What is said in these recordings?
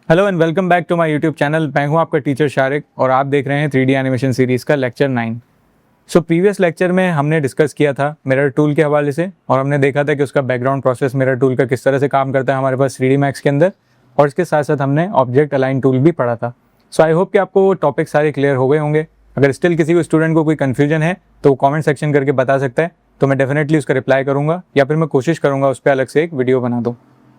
Hello and welcome back to my YouTube channel. मैं हूं आपका टीचर शारिक और आप देख रहे हैं 3D एनिमेशन सीरीज़ का लेक्चर 9। प्रीवियस लेक्चर में हमने डिस्कस किया था मिरर टूल के हवाले से और हमने देखा था कि उसका बैकग्राउंड प्रोसेस मिरर टूल का किस तरह से काम करता है हमारे पास 3D मैक्स के अंदर, और इसके साथ साथ हमने ऑब्जेक्ट अलाइन टूल भी पढ़ा था। आई होप कि आपको वो टॉपिक सारे क्लियर हो गए होंगे। अगर स्टिल किसी को स्टूडेंट को कोई कन्फ्यूजन है तो वो कॉमेंट सेक्शन करके बता सकता है, तो मैं डेफिनेटली उसका रिप्लाई करूँगा या फिर मैं कोशिश करूँगा उस पर अलग से एक वीडियो बना दूँ।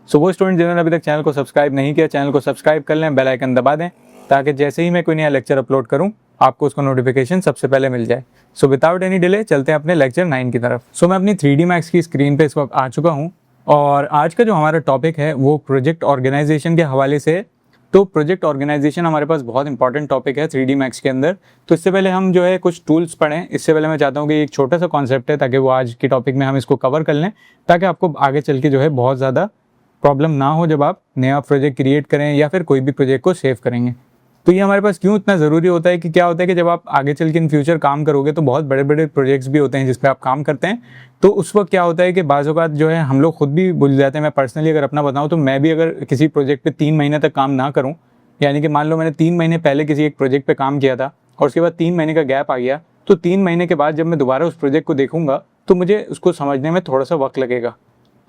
वो स्टूडेंट जिन्होंने अभी तक चैनल को सब्सक्राइब नहीं किया, चैनल को सब्सक्राइब कर लें, बेल आइकन दबा दें ताकि जैसे ही मैं कोई नया लेक्चर अपलोड करूं आपको उसका नोटिफिकेशन सबसे पहले मिल जाए। विदाउट एनी डिले चलते हैं अपने लेक्चर 9 की तरफ। मैं अपनी 3D मैक्स की स्क्रीन पे इस वक्त आ चुका हूं और आज का जो हमारा टॉपिक है वो प्रोजेक्ट ऑर्गेनाइजेशन के हवाले से। तो प्रोजेक्ट ऑर्गेनाइजेशन हमारे पास बहुत इंपॉर्टेंट टॉपिक है 3D मैक्स के अंदर। तो इससे पहले हम जो है कुछ टूल्स पढ़ें, इससे पहले मैं चाहता हूँ कि एक छोटा सा कॉन्सेप्ट है ताकि वो आज की टॉपिक में हम इसको कवर कर लें, ताकि आपको आगे चल के जो है बहुत ज़्यादा प्रॉब्लम ना हो जब आप नया प्रोजेक्ट क्रिएट करें या फिर कोई भी प्रोजेक्ट को सेव करेंगे। तो ये हमारे पास क्यों इतना ज़रूरी होता है कि क्या होता है कि जब आप आगे चल के इन फ्यूचर काम करोगे तो बहुत बड़े बड़े प्रोजेक्ट्स भी होते हैं जिस पे आप काम करते हैं। तो उस वक्त क्या होता है कि बाज़ औक़ात जो है हम लोग खुद भी भूल जाते हैं। मैं पर्सनली अगर अपना बताऊँ तो मैं भी अगर किसी प्रोजेक्ट पे 3 महीने तक काम ना करूँ, यानी कि मान लो मैंने 3 महीने पहले किसी एक प्रोजेक्ट पे काम किया था और उसके बाद 3 महीने का गैप आ गया, तो 3 महीने के बाद जब मैं दोबारा उस प्रोजेक्ट को देखूंगा तो मुझे उसको समझने में थोड़ा सा वक्त लगेगा।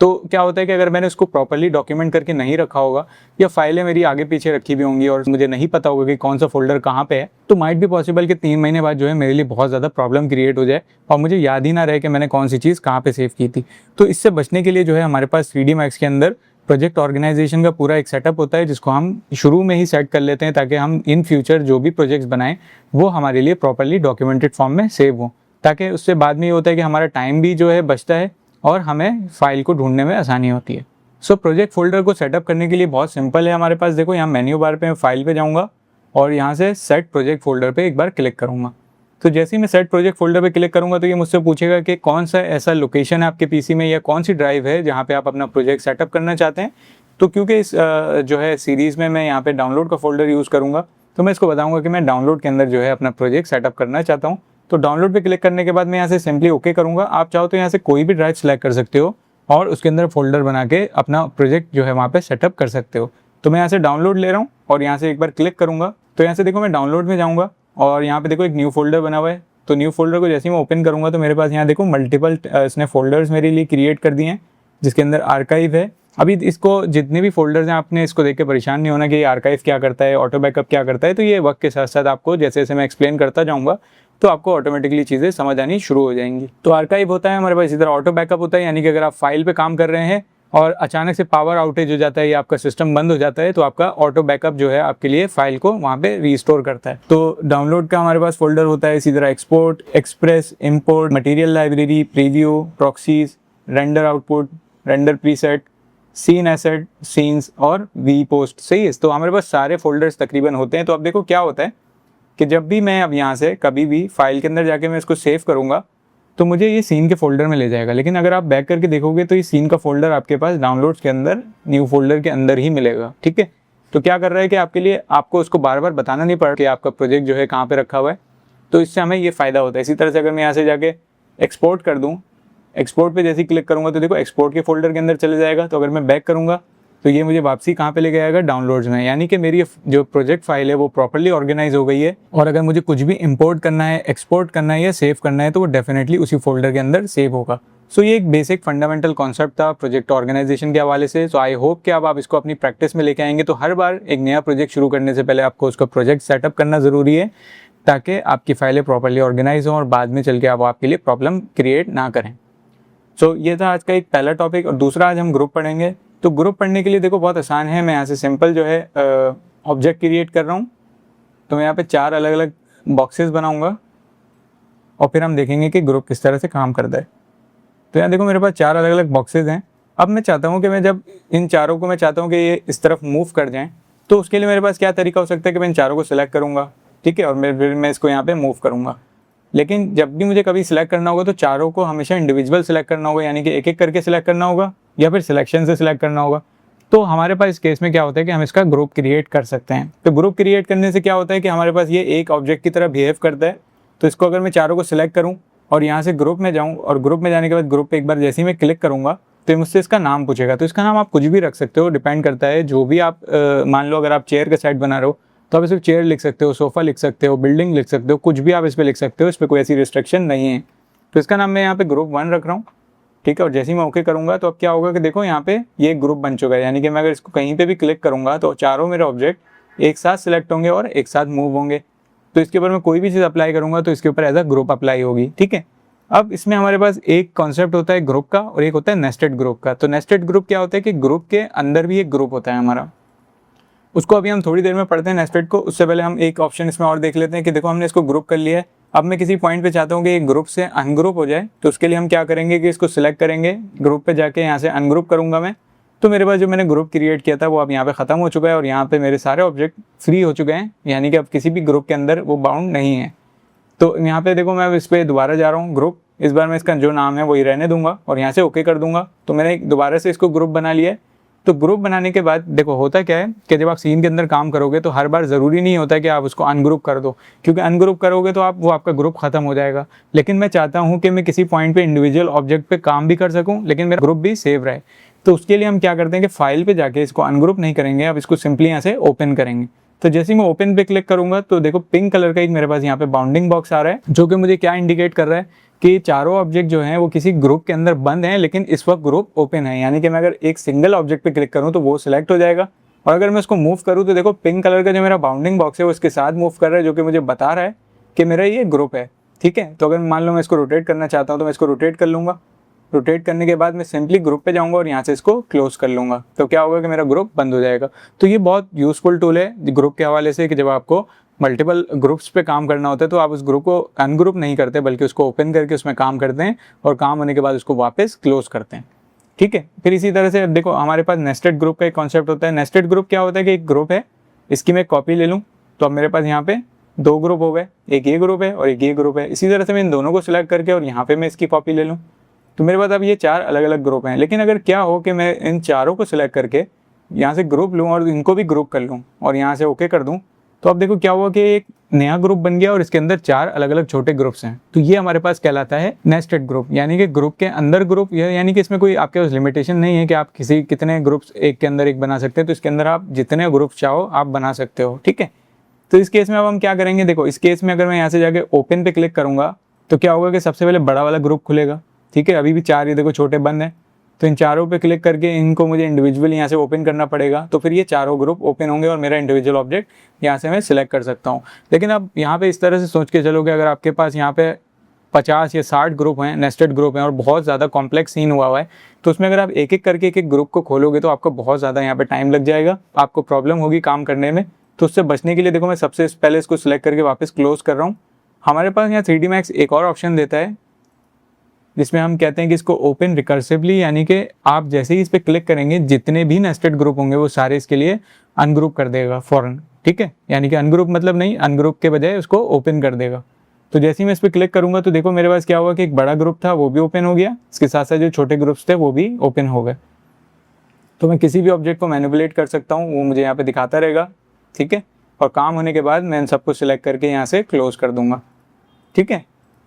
तो क्या होता है कि अगर मैंने उसको प्रॉपर्ली डॉक्यूमेंट करके नहीं रखा होगा या फाइलें मेरी आगे पीछे रखी भी होंगी और मुझे नहीं पता होगा कि कौन सा फोल्डर कहाँ पे है, तो माइट भी पॉसिबल कि 3 महीने बाद जो है मेरे लिए बहुत ज़्यादा प्रॉब्लम क्रिएट हो जाए और मुझे याद ही ना रहे कि मैंने कौन सी चीज़ कहाँ पे सेव की थी। तो इससे बचने के लिए जो है हमारे पास 3D मैक्स के अंदर प्रोजेक्ट ऑर्गेनाइजेशन का पूरा एक सेटअप होता है जिसको हम शुरू में ही सेट कर लेते हैं ताकि हम इन फ्यूचर जो भी प्रोजेक्ट्स बनाएं वो हमारे लिए प्रॉपर्ली डॉक्यूमेंटेड फॉर्म में सेव हो, ताकि उससे बाद में ये होता है कि हमारा टाइम भी जो है बचता है और हमें फाइल को ढूंढने में आसानी होती है। प्रोजेक्ट फोल्डर को सेटअप करने के लिए बहुत सिंपल है हमारे पास। देखो यहाँ मेन्यू बार पे मैं फाइल पे जाऊँगा और यहाँ से सेट प्रोजेक्ट फोल्डर पे एक बार क्लिक करूँगा। तो जैसे ही मैं सेट प्रोजेक्ट फोल्डर पे क्लिक करूँगा तो ये मुझसे पूछेगा कि कौन सा ऐसा लोकेशन है आपके पीसी में या कौन सी ड्राइव है जहाँ पे आप अपना प्रोजेक्ट सेटअप करना चाहते हैं। तो क्योंकि इस जो है सीरीज़ में मैं यहाँ पे डाउनलोड का फोल्डर यूज़ करूँगा तो मैं इसको बताऊँगा कि मैं डाउनलोड के अंदर जो है अपना प्रोजेक्ट सेटअप करना चाहता हूँ। तो डाउनलोड पे क्लिक करने के बाद मैं यहाँ से सिंपली ओके करूँगा। आप चाहो तो यहाँ से कोई भी ड्राइव सेलेक्ट कर सकते हो और उसके अंदर फोल्डर बना के अपना प्रोजेक्ट जो है वहाँ पे सेटअप कर सकते हो। तो मैं यहाँ से डाउनलोड ले रहा हूँ और यहाँ से एक बार क्लिक करूँगा तो यहाँ से देखो मैं डाउनलोड में जाऊँगा और यहाँ पे देखो एक न्यू फोल्डर बना हुआ है। तो न्यू फोल्डर को जैसे ही मैं ओपन करूँगा तो मेरे पास यहाँ देखो मल्टीपल इसने फोल्डर्स मेरे लिए क्रिएट कर दिए हैं जिसके अंदर आर्काइव है। अभी इसको जितने भी फोल्डर्स हैं आपने इसको देख के परेशान नहीं होना कि ये आर्काइव क्या करता है, ऑटो बैकअप क्या करता है। तो ये वक्त के साथ साथ आपको जैसे जैसे मैं एक्सप्लेन करता जाऊँगा तो आपको ऑटोमेटिकली चीज़ें समझ आनी शुरू हो जाएंगी। तो आर्काइव होता है हमारे पास, इसी तरह ऑटो बैकअप होता है, यानी कि अगर आप फाइल पे काम कर रहे हैं और अचानक से पावर आउटेज हो जाता है या आपका सिस्टम बंद हो जाता है तो आपका ऑटो बैकअप जो है आपके लिए फाइल को वहाँ पे रीस्टोर करता है। तो डाउनलोड का हमारे पास फोल्डर होता है, इसी तरह export, express, import, material library, preview, proxies, render output, render preset, scene asset, scenes और वी पोस्ट। सही है। तो हमारे पास सारे फोल्डर्स तकरीबन होते हैं। तो अब देखो क्या होता है कि जब भी मैं अब यहाँ से कभी भी फाइल के अंदर जाके मैं इसको सेव करूँगा तो मुझे ये सीन के फोल्डर में ले जाएगा। लेकिन अगर आप बैक करके देखोगे तो ये सीन का फोल्डर आपके पास डाउनलोड्स के अंदर न्यू फोल्डर के अंदर ही मिलेगा। ठीक है। तो क्या कर रहा है कि आपके लिए आपको उसको बार बार बताना नहीं पड़ कि आपका प्रोजेक्ट जो है कहाँ पर रखा हुआ है। तो इससे हमें ये फ़ायदा होता है। इसी तरह से अगर मैं यहाँ से जाके एक्सपोर्ट कर दूँ, एक्सपोर्ट पे जैसे ही क्लिक करूँगा तो देखो एक्सपोर्ट के फोल्डर के अंदर चले जाएगा। तो अगर मैं बैक करूँगा तो ये मुझे वापसी कहाँ पे लेके आएगा, डाउनलोड्स में, यानी कि मेरी जो प्रोजेक्ट फाइल है वो प्रॉपर्ली ऑर्गेनाइज हो गई है। और अगर मुझे कुछ भी इंपोर्ट करना है, एक्सपोर्ट करना है या सेव करना है तो वो डेफिनेटली उसी फोल्डर के अंदर सेव होगा। ये एक बेसिक फंडामेंटल कॉन्सेप्ट था प्रोजेक्ट ऑर्गेनाइजेशन के हवाले से। आई होप कि अब आप इसको अपनी प्रैक्टिस में लेके आएंगे। तो हर बार एक नया प्रोजेक्ट शुरू करने से पहले आपको उसका प्रोजेक्ट सेटअप करना ज़रूरी है ताकि आपकी फाइलें प्रॉपर्ली ऑर्गेनाइज हों और बाद में चल के आप आपके लिए प्रॉब्लम क्रिएट ना करें। ये था आज का एक पहला टॉपिक। और दूसरा आज हम ग्रुप पढ़ेंगे। तो ग्रुप पढ़ने के लिए देखो बहुत आसान है। मैं यहाँ से सिंपल जो है ऑब्जेक्ट क्रिएट कर रहा हूँ। तो मैं यहाँ पे 4 अलग अलग बॉक्सेस बनाऊँगा और फिर हम देखेंगे कि ग्रुप किस तरह से काम करता है। तो यहाँ देखो मेरे पास 4 अलग अलग बॉक्सेस हैं। अब मैं चाहता हूँ कि मैं जब इन चारों को मैं चाहता हूँ कि ये इस तरफ मूव कर जाएँ, तो उसके लिए मेरे पास क्या तरीका हो सकता है कि मैं इन चारों को सिलेक्ट करूँगा। ठीक है। और फिर मैं इसको यहाँ पर मूव करूँगा। लेकिन जब भी मुझे कभी सिलेक्ट करना होगा तो चारों को हमेशा इंडिविजुअल सिलेक्ट करना होगा, यानी कि एक एक करके सिलेक्ट करना होगा या फिर सिलेक्शन से सिलेक्ट करना होगा। तो हमारे पास इस केस में क्या होता है कि हम इसका ग्रुप क्रिएट कर सकते हैं। तो ग्रुप क्रिएट करने से क्या होता है कि हमारे पास ये एक ऑब्जेक्ट की तरह बिहेव करता है। तो इसको अगर मैं चारों को सिलेक्ट करूँ और यहाँ से ग्रुप में जाऊँ और ग्रुप में जाने के बाद ग्रुप पे एक बार जैसे ही मैं क्लिक करूँगा तो मुझसे इसका नाम पूछेगा। तो इसका नाम आप कुछ भी रख सकते हो, डिपेंड करता है जो भी आप मान लो अगर आप चेयर का सेट बना रहे हो तो आप इस पर चेयर लिख सकते हो, सोफ़ा लिख सकते हो, बिल्डिंग लिख सकते हो, कुछ भी आप इस पर लिख सकते हो, इस पर कोई ऐसी रिस्ट्रिक्शन नहीं है। तो इसका नाम मैं यहाँ पे ग्रुप 1 रख रहा हूँ, ठीक है। और जैसे ही मैं ओके करूँगा तो अब क्या होगा कि देखो यहाँ पे ये ग्रुप बन चुका है, यानी कि मैं अगर इसको कहीं पे भी क्लिक करूँगा तो चारों मेरे ऑब्जेक्ट एक साथ सिलेक्ट होंगे और एक साथ मूव होंगे। तो इसके ऊपर मैं कोई भी चीज़ अप्लाई करूँगा तो इसके ऊपर एज अ ग्रुप अप्लाई होगी, ठीक है। अब इसमें हमारे पास एक कॉन्सेप्ट होता है ग्रुप का और एक होता है नेस्टेड ग्रुप का। तो नेस्टेड ग्रुप क्या होता है कि ग्रुप के अंदर भी एक ग्रुप होता है हमारा, उसको अभी हम थोड़ी देर में पढ़ते हैं नेस्टेड को। उससे पहले हम एक ऑप्शन इसमें और देख लेते हैं कि देखो हमने इसको ग्रुप कर लिया है। अब मैं किसी पॉइंट पे चाहता हूँ कि एक ग्रुप से अनग्रुप हो जाए, तो उसके लिए हम क्या करेंगे कि इसको सिलेक्ट करेंगे, ग्रुप पे जाके यहाँ से अनग्रुप करूँगा मैं। तो मेरे पास जो मैंने ग्रुप क्रिएट किया था वो अब यहाँ पे ख़त्म हो चुका है और यहाँ पे मेरे सारे ऑब्जेक्ट फ्री हो चुके हैं, यानी कि अब किसी भी ग्रुप के अंदर वो बाउंड नहीं है। तो यहाँ पे देखो मैं अब इस पर दोबारा जा रहा हूँ ग्रुप, इस बार मैं इसका जो नाम है वही रहने दूंगा और यहाँ से ओके कर दूंगा। तो मैंने दोबारा से इसको ग्रुप बना लिया है। तो ग्रुप बनाने के बाद देखो होता क्या है कि जब आप सीन के अंदर काम करोगे तो हर बार ज़रूरी नहीं होता कि आप उसको अनग्रुप कर दो, क्योंकि अनग्रुप करोगे तो वो आपका ग्रुप ख़त्म हो जाएगा। लेकिन मैं चाहता हूँ कि मैं किसी पॉइंट पे इंडिविजुअल ऑब्जेक्ट पे काम भी कर सकूँ लेकिन मेरा ग्रुप भी सेव रहे। तो उसके लिए हम क्या करते हैं कि फाइल पे जाके इसको अनग्रुप नहीं करेंगे, अब इसको सिंपली यहाँ से ओपन करेंगे। तो जैसे ही मैं ओपन पे क्लिक करूंगा तो देखो पिंक कलर का एक मेरे पास यहाँ पे बाउंडिंग बॉक्स आ रहा है, जो कि मुझे क्या इंडिकेट कर रहा है कि चारों ऑब्जेक्ट जो हैं वो किसी ग्रुप के अंदर बंद हैं लेकिन इस वक्त ग्रुप ओपन है। यानी कि मैं अगर एक सिंगल ऑब्जेक्ट पे क्लिक करूँ तो वो सिलेक्ट हो जाएगा और अगर मैं उसको मूव करूँ तो देखो पिंक कलर का जो मेरा बाउंडिंग बॉक्स है वो इसके साथ मूव कर रहा है, जो कि मुझे बता रहा है कि मेरा ये ग्रुप है, ठीक है। तो अगर मान लो मैं इसको रोटेट करना चाहता हूँ तो मैं इसको रोटेट कर लूँगा। रोटेट करने के बाद मैं सिंपली ग्रुप पे जाऊंगा और यहाँ से इसको क्लोज कर लूँगा। तो क्या होगा कि मेरा ग्रुप बंद हो जाएगा। तो ये बहुत यूज़फुल टूल है ग्रुप के हवाले से कि जब आपको मल्टीपल ग्रुप्स पे काम करना होता है तो आप उस ग्रुप को अनग्रुप नहीं करते बल्कि उसको ओपन करके उसमें काम करते हैं और काम होने के बाद उसको वापस क्लोज करते हैं, ठीक है। फिर इसी तरह से देखो हमारे पास नेस्टेड ग्रुप का एक कॉन्सेप्ट होता है। नेस्टेड ग्रुप क्या होता है कि एक ग्रुप है, इसकी मैं कॉपी ले लूँ तो अब मेरे पास यहाँ पे 2 ग्रुप हो गए, एक ये ग्रुप है और एक ये ग्रुप है। इसी तरह से मैं इन दोनों को सिलेक्ट करके और यहाँ पे मैं इसकी कॉपी ले लूँ तो मेरे पास अब ये 4 अलग अलग ग्रुप हैं। लेकिन अगर क्या हो कि मैं इन चारों को सिलेक्ट करके यहाँ से ग्रुप लूँ और इनको भी ग्रुप कर लूँ और यहाँ से ओके कर दूँ तो अब देखो क्या हुआ कि एक नया ग्रुप बन गया और इसके अंदर 4 अलग अलग छोटे ग्रुप्स हैं। तो ये हमारे पास कहलाता है नेस्टेड ग्रुप, यानी कि ग्रुप के अंदर ग्रुप, यानी कि इसमें कोई आपके पास लिमिटेशन नहीं है कि आप कितने ग्रुप्स एक के अंदर एक बना सकते हैं। तो इसके अंदर आप जितने ग्रुप चाहो आप बना सकते हो, ठीक है। तो इस केस में अब हम क्या करेंगे, देखो इस केस में अगर मैं यहाँ से जाके ओपन पे क्लिक करूँगा तो क्या होगा कि सबसे पहले बड़ा वाला ग्रुप खुलेगा, ठीक है। अभी भी 4 ये देखो छोटे बंद हैं, तो इन चारों पे क्लिक करके इनको मुझे इंडिविजुअली यहाँ से ओपन करना पड़ेगा। तो फिर ये चारों ग्रुप ओपन होंगे और मेरा इंडिविजुअल ऑब्जेक्ट यहाँ से मैं सिलेक्ट कर सकता हूँ। लेकिन अब यहाँ पे इस तरह से सोच के चलोगे, अगर आपके पास यहाँ पे 50 या 60 ग्रुप हैं, नेस्टेड ग्रुप हैं और बहुत ज़्यादा कॉम्प्लेक्स सीन हुआ है, तो उसमें अगर आप एक एक करके एक ग्रुप को खोलोगे तो आपको बहुत ज़्यादा यहाँ पे टाइम लग जाएगा, आपको प्रॉब्लम होगी काम करने में। तो उससे बचने के लिए देखो मैं सबसे पहले इसको सिलेक्ट करके वापस क्लोज कर रहा हूँ। हमारे पास यहाँ 3D Max एक और ऑप्शन देता है जिसमें हम कहते हैं कि इसको ओपन रिकर्सिवली, यानी कि आप जैसे ही इस पर क्लिक करेंगे जितने भी नेस्टेड ग्रुप होंगे वो सारे इसके लिए अनग्रुप कर देगा फौरन, ठीक है। यानी कि अनग्रुप मतलब नहीं, अनग्रुप के बजाय उसको ओपन कर देगा। तो जैसे ही मैं इस पर क्लिक करूंगा तो देखो मेरे पास क्या हुआ कि एक बड़ा ग्रुप था वो भी ओपन हो गया, इसके साथ साथ जो छोटे ग्रुप्स थे वो भी ओपन हो गए। तो मैं किसी भी ऑब्जेक्ट को मैनिपुलेट कर सकता हूँ, वो मुझे यहाँ पे दिखाता रहेगा, ठीक है। और काम होने के बाद मैं इन सबको सिलेक्ट करके यहाँ से क्लोज कर दूंगा, ठीक है।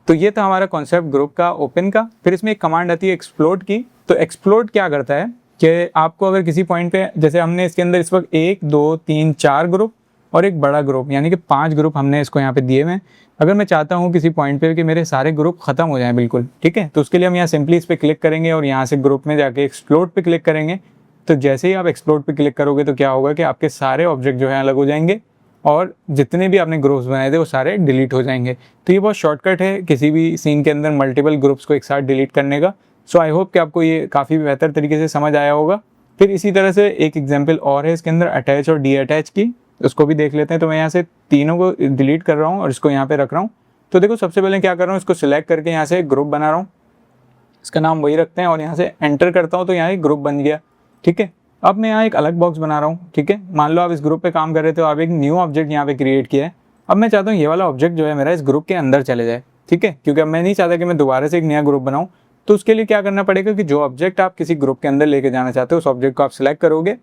तो ये था हमारा कॉन्सेप्ट ग्रुप का, ओपन का। फिर इसमें एक कमांड आती है एक्सप्लोड की। तो एक्सप्लोड क्या करता है कि आपको अगर किसी पॉइंट पे, जैसे हमने इसके अंदर इस वक्त 1 2 3 4 ग्रुप और एक बड़ा ग्रुप, यानी कि 5 ग्रुप हमने इसको यहाँ पे दिए हुए हैं। अगर मैं चाहता हूँ किसी पॉइंट पे कि मेरे सारे ग्रुप खत्म हो जाएं बिल्कुल, ठीक है, तो उसके लिए हम यहाँ सिंपली इस पर क्लिक करेंगे और यहाँ से ग्रुप में जाके एक्सप्लोड पे क्लिक करेंगे। तो जैसे ही आप एक्सप्लोड पे क्लिक करोगे तो क्या होगा कि आपके सारे ऑब्जेक्ट जो है अलग हो जाएंगे और जितने भी आपने ग्रुप्स बनाए थे वो सारे डिलीट हो जाएंगे। तो ये बहुत शॉर्टकट है किसी भी सीन के अंदर मल्टीपल ग्रुप्स को एक साथ डिलीट करने का। सो आई होप कि आपको ये काफ़ी बेहतर तरीके से समझ आया होगा। फिर इसी तरह से एक एग्जांपल और है इसके अंदर अटैच और डी अटैच की, उसको भी देख लेते हैं। तो मैं यहाँ से तीनों को डिलीट कर रहा हूँ और इसको यहाँ पे रख रहा हूँ। तो देखो सबसे पहले क्या कर रहा हूँ, इसको सिलेक्ट करके यहाँ से ग्रुप बना रहा हूँ, इसका नाम वही रखते हैं और यहाँ से एंटर करता हूँ तो यहाँ एक ग्रुप बन गया, ठीक है। अब मैं यहाँ एक अलग बॉक्स बना रहा हूँ, ठीक है। मान लो आप इस ग्रुप पे काम कर रहे थे तो आप एक न्यू ऑब्जेक्ट यहाँ पे क्रिएट किया है। अब मैं चाहता हूँ ये वाला ऑब्जेक्ट जो है मेरा इस ग्रुप के अंदर चले जाए, ठीक है, क्योंकि अब मैं नहीं चाहता कि मैं दोबारा से एक नया ग्रुप बनाऊँ। तो उसके लिए क्या करना पड़ेगा कि जो ऑब्जेक्ट आप किसी ग्रुप के अंदर लेके जाना चाहते हो उस ऑब्जेक्ट को आप सिलेक्ट करोगे,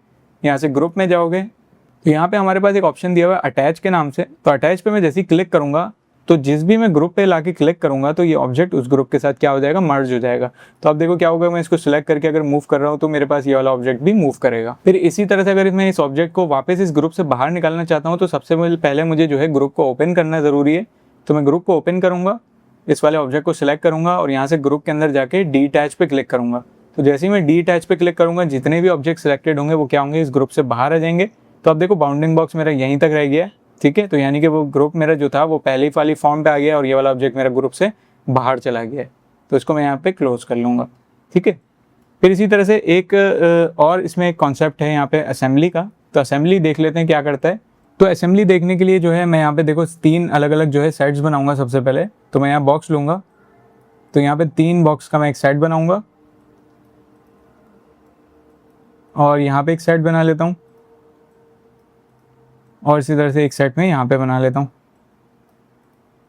यहाँ से ग्रुप में जाओगे। तो यहाँ पे हमारे पास एक ऑप्शन दिया हुआ है अटैच के नाम से। तो अटैच पे मैं जैसे ही क्लिक करूँगा तो जिस भी मैं ग्रुप पे लाके क्लिक करूंगा तो ये ऑब्जेक्ट उस ग्रुप के साथ क्या हो जाएगा, मर्ज हो जाएगा। तो अब देखो क्या होगा, मैं इसको सिलेक्ट करके अगर मूव कर रहा हूँ तो मेरे पास ये वाला ऑब्जेक्ट भी मूव करेगा। फिर इसी तरह से अगर मैं इस ऑब्जेक्ट को वापस इस ग्रुप से बाहर निकालना चाहता हूँ तो सबसे पहले मुझे जो है ग्रुप को ओपन करना ज़रूरी है। तो मैं ग्रुप को ओपन करूँगा, इस वाले ऑब्जेक्ट को सिलेक्ट करूँगा और यहाँ से ग्रुप के अंदर जाके डीअटैच पे क्लिक करूँगा। तो जैसे ही मैं डीअटैच पे क्लिक करूँगा जितने भी ऑब्जेक्ट सिलेक्टेड होंगे वो क्या होंगे, इस ग्रुप से बाहर आ जाएंगे। तो अब देखो बाउंडिंग बॉक्स मेरा यहीं तक रह गया है, ठीक है। तो यानी कि वो ग्रुप मेरा जो था वो पहली वाली फॉर्म पे आ गया और ये वाला ऑब्जेक्ट मेरा ग्रुप से बाहर चला गया है। तो इसको मैं यहाँ पे क्लोज कर लूँगा, ठीक है। फिर इसी तरह से एक और इसमें एक कॉन्सेप्ट है यहाँ पे असेंबली का। तो असेंबली देख लेते हैं क्या करता है। तो असेंबली देखने के लिए जो है मैं यहाँ पे देखो 3 अलग अलग जो है सेट्स बनाऊंगा। सबसे पहले तो मैं यहाँ बॉक्स लूँगा, तो यहाँ पे 3 बॉक्स का मैं एक सेट बनाऊंगा और यहाँ पे एक सेट बना लेता हूँ और इसी तरह से एक सेट में यहाँ पे बना लेता हूँ।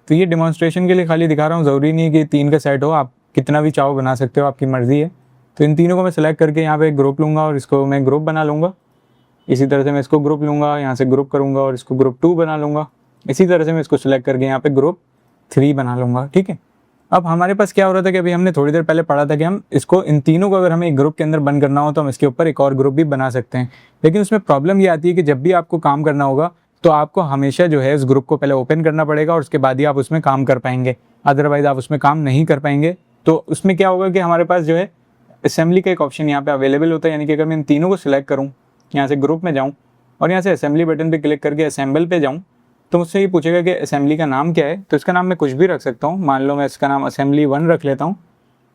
तो ये डिमॉन्स्ट्रेशन के लिए खाली दिखा रहा हूँ, ज़रूरी नहीं है कि 3 का सेट हो, आप कितना भी चाहो बना सकते हो, आपकी मर्ज़ी है। तो इन तीनों को मैं सेलेक्ट करके यहाँ पे एक ग्रुप लूँगा और इसको मैं ग्रुप बना लूँगा। इसी तरह से मैं इसको ग्रुप लूँगा, यहाँ से ग्रुप करूँगा और इसको ग्रुप 2 बना लूँगा। इसी तरह से मैं इसको सिलेक्ट करके यहाँ पे ग्रुप 3 बना लूँगा, ठीक है। अब हमारे पास क्या हो रहा था कि अभी हमने थोड़ी देर पहले पढ़ा था कि हम इसको इन तीनों को अगर हमें एक ग्रुप के अंदर बंद करना हो तो हम इसके ऊपर एक और ग्रुप भी बना सकते हैं। लेकिन उसमें प्रॉब्लम ये आती है कि जब भी आपको काम करना होगा तो आपको हमेशा जो है इस ग्रुप को पहले ओपन करना पड़ेगा और उसके बाद ही आप उसमें काम कर पाएंगे, अदरवाइज आप उसमें काम नहीं कर पाएंगे। तो उसमें क्या होगा कि हमारे पास जो है असेंबली का एक ऑप्शन यहाँ पे अवेलेबल होता है। यानी कि अगर मैं इन तीनों को सिलेक्ट करूँ, यहाँ से ग्रुप में जाऊँ और यहाँ से असेंबली बटन पे क्लिक करके असेंबल पे जाऊँ तो मुझसे ये पूछेगा कि असेंबली का नाम क्या है। तो इसका नाम मैं कुछ भी रख सकता हूँ, मान लो मैं इसका नाम असेंबली 1 रख लेता हूँ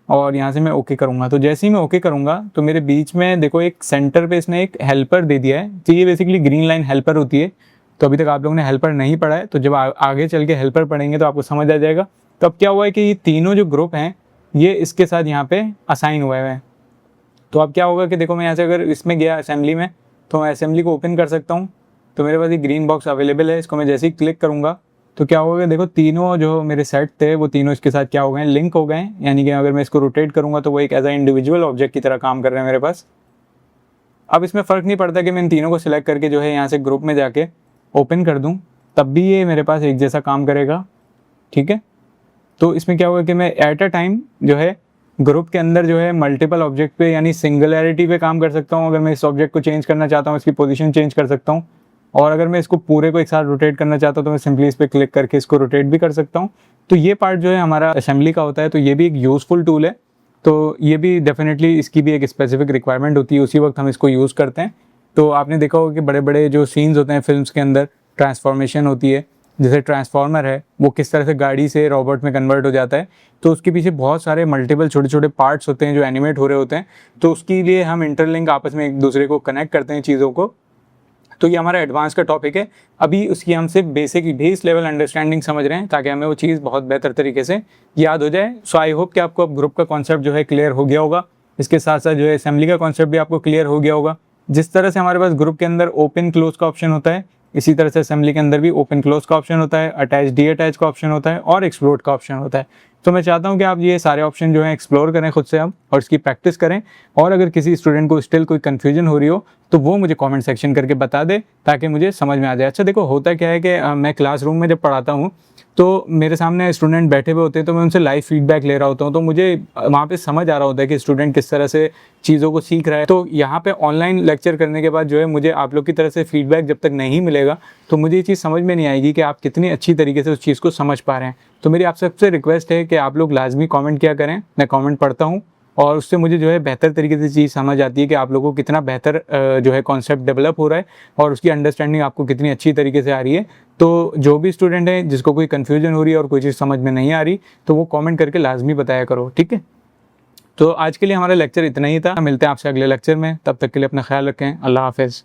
और यहाँ से मैं ओके करूँगा। तो जैसे ही मैं ओके करूँगा तो मेरे बीच में देखो एक सेंटर पे इसने एक हेल्पर दे दिया है। तो ये बेसिकली ग्रीन लाइन हेल्पर होती है। तो अभी तक आप लोगों ने हेल्पर नहीं पढ़ा है, तो जब आगे चल के हेल्पर पढ़ेंगे तो आपको समझ आ जाएगा। तो अब क्या हुआ है कि ये तीनों जो ग्रुप हैं ये इसके साथ यहाँ पे असाइन हुए हैं। तो अब क्या होगा कि देखो मैं यहाँ से अगर इसमें गया असेंबली में तो मैं असेंबली को ओपन कर सकता हूँ। तो मेरे पास ये ग्रीन बॉक्स अवेलेबल है, इसको मैं जैसे ही क्लिक करूँगा तो क्या होगा, देखो तीनों जो मेरे सेट थे वो तीनों इसके साथ क्या हो गए, लिंक हो गए। यानी कि अगर मैं इसको रोटेट करूँगा तो वो एक एज अ इंडिविजुअल ऑब्जेक्ट की तरह काम कर रहे हैं मेरे पास। अब इसमें फ़र्क नहीं पड़ता कि मैं इन तीनों को सिलेक्ट करके जो है यहाँ से ग्रुप में जाके ओपन कर दूँ, तब भी ये मेरे पास एक जैसा काम करेगा, ठीक है। तो इसमें क्या होगा कि मैं एट अ टाइम जो है ग्रुप के अंदर जो है मल्टीपल ऑब्जेक्ट पे यानी सिंगुलैरिटी पे काम कर सकता हूँ। अगर मैं इस ऑब्जेक्ट को चेंज करना चाहता हूँ, इसकी पोजीशन चेंज कर सकता हूँ। और अगर मैं इसको पूरे को एक साथ रोटेट करना चाहता हूँ तो मैं सिंपली इस पर क्लिक करके इसको रोटेट भी कर सकता हूँ। तो ये पार्ट जो है हमारा असेंबली का होता है। तो ये भी एक यूज़फुल टूल है। तो ये भी डेफिनेटली इसकी भी एक स्पेसिफिक रिक्वायरमेंट होती है, उसी वक्त हम इसको यूज़ करते हैं। तो आपने देखा होगा कि बड़े बड़े जो सीन्स होते हैं फिल्म्स के अंदर, ट्रांसफॉर्मेशन होती है, जैसे ट्रांसफॉर्मर है वो किस तरह से गाड़ी से रोबोट में कन्वर्ट हो जाता है। तो उसके पीछे बहुत सारे मल्टीपल छोटे छोटे पार्ट्स होते हैं जो एनिमेट हो रहे होते हैं। तो उसके लिए हम इंटरलिंक आपस में एक दूसरे को कनेक्ट करते हैं चीज़ों को। तो ये हमारा एडवांस का टॉपिक है। अभी उसकी हम सिर्फ बेस लेवल अंडरस्टैंडिंग समझ रहे हैं ताकि हमें वो चीज़ बहुत बेहतर तरीके से याद हो जाए। सो आई होप कि आपको अब ग्रुप का कॉन्सेप्ट जो है क्लियर हो गया होगा। इसके साथ साथ जो है असेंबली का कॉन्सेप्ट भी आपको क्लियर हो गया होगा। जिस तरह से हमारे पास ग्रुप के अंदर ओपन क्लोज का ऑप्शन होता है, इसी तरह से असेंबली के अंदर भी ओपन क्लोज का ऑप्शन होता है, अटैच डीअटैच का ऑप्शन होता है और एक्सप्लोर का ऑप्शन होता है। तो मैं चाहता हूं कि आप ये सारे ऑप्शन जो हैं एक्सप्लोर करें खुद से अब और इसकी प्रैक्टिस करें। और अगर किसी स्टूडेंट को स्टिल कोई कन्फ्यूजन हो रही हो तो वो मुझे कमेंट सेक्शन करके बता दे ताकि मुझे समझ में आ जाए। अच्छा देखो होता क्या है कि मैं क्लासरूम में जब पढ़ाता हूँ तो मेरे सामने स्टूडेंट बैठे हुए होते हैं, तो मैं उनसे लाइव फीडबैक ले रहा होता हूँ। तो मुझे वहाँ पे समझ आ रहा होता है कि स्टूडेंट किस तरह से चीज़ों को सीख रहा है। तो यहाँ पे ऑनलाइन लेक्चर करने के बाद जो है मुझे आप लोग की तरफ से फीडबैक जब तक नहीं मिलेगा तो मुझे ये चीज़ समझ में नहीं आएगी कि आप कितनी अच्छी तरीके से उस चीज़ को समझ पा रहे हैं। तो मेरी आप सबसे रिक्वेस्ट है कि आप लोग लाजमी कमेंट किया करें। मैं कमेंट पढ़ता हूँ और उससे मुझे जो है बेहतर तरीके से चीज़ समझ आती है कि आप लोगों को कितना बेहतर जो है कॉन्सेप्ट डेवलप हो रहा है और उसकी अंडरस्टैंडिंग आपको कितनी अच्छी तरीके से आ रही है। तो जो भी स्टूडेंट है जिसको कोई कन्फ्यूजन हो रही है और कोई चीज़ समझ में नहीं आ रही तो वो कमेंट करके लाजमी बताया करो, ठीक है। तो आज के लिए हमारा लेक्चर इतना ही था। मिलते हैं आपसे अगले लेक्चर में, तब तक के लिए अपना ख्याल रखें। अल्लाह हाफिज़।